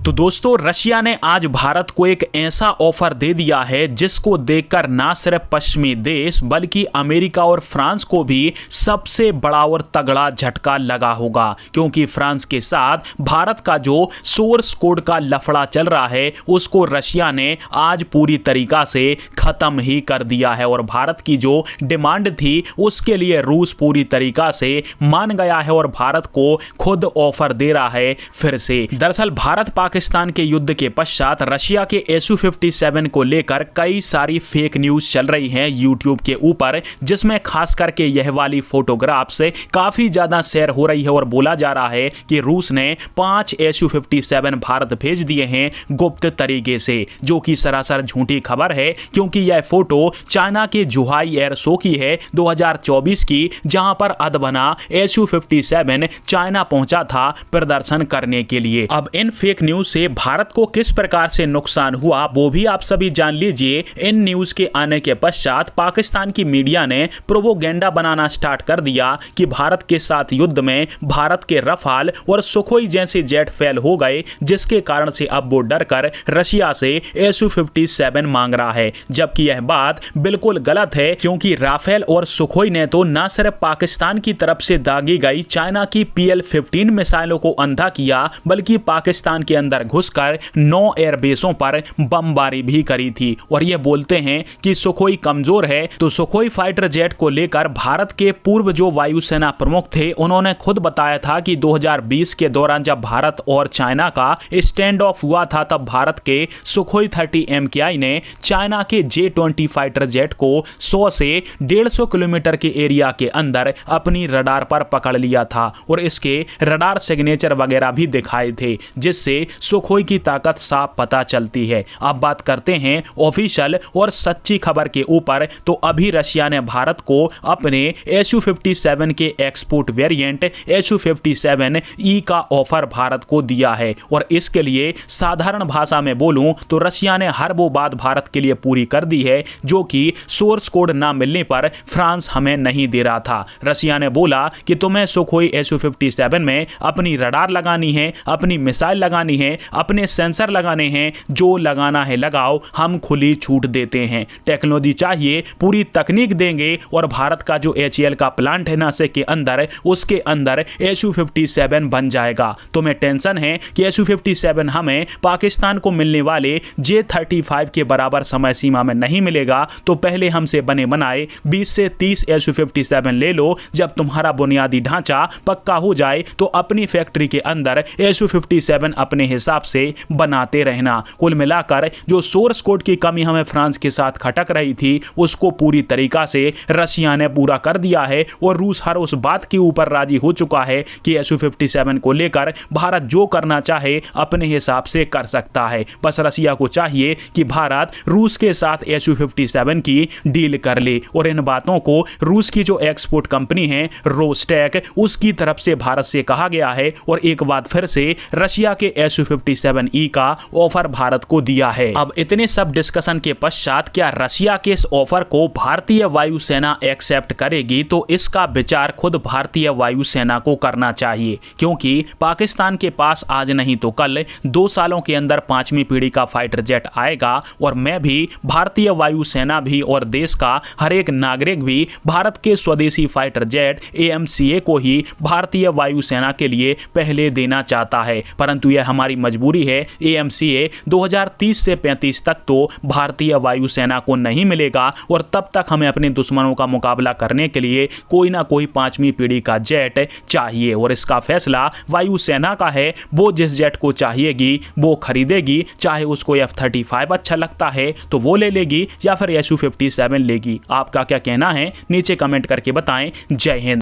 तो दोस्तों रशिया ने आज भारत को एक ऐसा ऑफर दे दिया है जिसको देखकर ना सिर्फ पश्चिमी देश बल्कि अमेरिका और फ्रांस को भी सबसे बड़ा और तगड़ा झटका लगा होगा, क्योंकि फ्रांस के साथ भारत का जो सोर्स कोड का लफड़ा चल रहा है उसको रशिया ने आज पूरी तरीका से खत्म ही कर दिया है और भारत की जो डिमांड थी उसके लिए रूस पूरी तरीका से मान गया है और भारत को खुद ऑफर दे रहा है फिर से। दरअसल भारत पाकिस्तान के युद्ध के पश्चात रशिया के Su-57 को लेकर कई सारी फेक न्यूज चल रही हैं यूट्यूब के ऊपर, जिसमें खास करके यह वाली फोटोग्राफ्स काफी ज्यादा शेयर हो रही है और बोला जा रहा है कि रूस ने 5 Su-57 भारत भेज दिए हैं गुप्त तरीके से, जो कि सरासर झूठी खबर है क्योंकि यह फोटो चाइना के जुहाई एयर शो की है 2024 की, जहां पर अदबना Su-57 चाइना पहुंचा था प्रदर्शन करने के लिए। अब इन फेक न्यूज से भारत को किस प्रकार से नुकसान हुआ वो भी आप सभी जान लीजिए। इन न्यूज के आने के पश्चात पाकिस्तान की मीडिया ने प्रोपोगेंडा बनाना स्टार्ट कर दिया कि भारत के साथ युद्ध में भारत के रफाल और सुखोई जैसे जेट फेल हो गए, जिसके कारण से अब वो डरकर रशिया से Su-57 मांग रहा है, जबकि यह बात बिल्कुल गलत है क्योंकि राफेल और सुखोई ने तो न सिर्फ पाकिस्तान की तरफ से दागी गई चाइना की PL-15 मिसाइलों को अंधा किया बल्कि पाकिस्तान के अंदर घुसकर 9 एयरबेसों पर बमबारी भी करी थी। और ये बोलते हैं कि सुखोई कमजोर है, तो सुखोई फाइटर जेट को लेकर भारत के पूर्व जो वायुसेना प्रमुख थे उन्होंने खुद बताया था कि 2020 के दौरान जब भारत और चाइना का स्टैंड ऑफ हुआ था तब भारत के सुखोई 30 MKI ने चाइना के J-20 फाइटर जेट को 100 से 150 किलोमीटर के एरिया के अंदर अपनी रडार पर पकड़ लिया था और इसके रडार सिग्नेचर वगैरह भी दिखाए थे, जिससे सुखोई की ताकत साफ पता चलती है। अब बात करते हैं ऑफिशियल और सच्ची खबर के ऊपर, तो अभी रशिया ने भारत को अपने Su-57 के एक्सपोर्ट वेरिएंट Su-57E का ऑफर भारत को दिया है और इसके लिए साधारण भाषा में बोलूं तो रशिया ने हर वो बात भारत के लिए पूरी कर दी है जो कि सोर्स कोड ना मिलने पर फ्रांस हमें नहीं दे रहा था। रशिया ने बोला कि तुम्हें सुखोई Su-57 में अपनी रडार लगानी है, अपनी मिसाइल लगानी है, अपने सेंसर लगाने हैं, जो लगाना है लगाओ, हम खुली छूट देते हैं। टेक्नोलॉजी चाहिए पूरी तकनीक देंगे और भारत का जो HAL का प्लांट है नासिक के अंदर, उसके अंदर Su-57 बन जाएगा। तुम्हें टेंशन है कि Su-57 हमें पाकिस्तान को मिलने वाले J-35 के बराबर समय सीमा में नहीं मिलेगा, तो पहले हमसे बने बनाए 20 से 30 Su-57 ले लो। जब तुम्हारा बुनियादी ढांचा पक्का हो जाए तो अपनी फैक्ट्री के अंदर Su-57 अपने हिसाब से बनाते रहना। कुल मिलाकर जो सोर्स कोड की कमी हमें फ्रांस के साथ खटक रही थी उसको पूरी तरीका से रशिया ने पूरा कर दिया है और रूस हर उस बात के ऊपर राजी हो चुका है कि Su-57 को लेकर भारत जो करना चाहे अपने हिसाब से कर सकता है। बस रशिया को चाहिए कि भारत रूस के साथ Su-57 की डील कर ले और इन बातों को रूस की जो एक्सपोर्ट कंपनी है रोस्टेक, उसकी तरफ से भारत से कहा गया है और एक बात फिर से रशिया के Su-57E का ऑफर भारत को दिया है। अब इतने सब डिस्कशन के पश्चात क्या रशिया के इस ऑफर को भारतीय वायुसेना एक्सेप्ट करेगी, तो इसका विचार खुद भारतीय वायुसेना को करना चाहिए, क्योंकि पाकिस्तान के पास आज नहीं तो कल 2 सालों के अंदर 5वीं पीढ़ी का फाइटर जेट आएगा और मैं भी, भारतीय वायुसेना भी और देश का हर एक नागरिक भी भारत के स्वदेशी फाइटर जेट AMCA को ही भारतीय वायुसेना के लिए पहले देना चाहता है। परंतु यह हमारी मजबूरी है। AMCA 2030 से 35 तक तो भारतीय वायुसेना को नहीं मिलेगा और तब तक हमें अपने दुश्मनों का मुकाबला करने के लिए कोई ना कोई 5वीं पीढ़ी का जेट चाहिए और इसका फैसला वायुसेना का है। वो जिस जेट को चाहिएगी वो खरीदेगी, चाहे उसको F-35 अच्छा लगता है तो वो ले लेगी या फिर Su-57 लेगी। आपका क्या कहना है नीचे कमेंट करके बताएं। जय हिंद।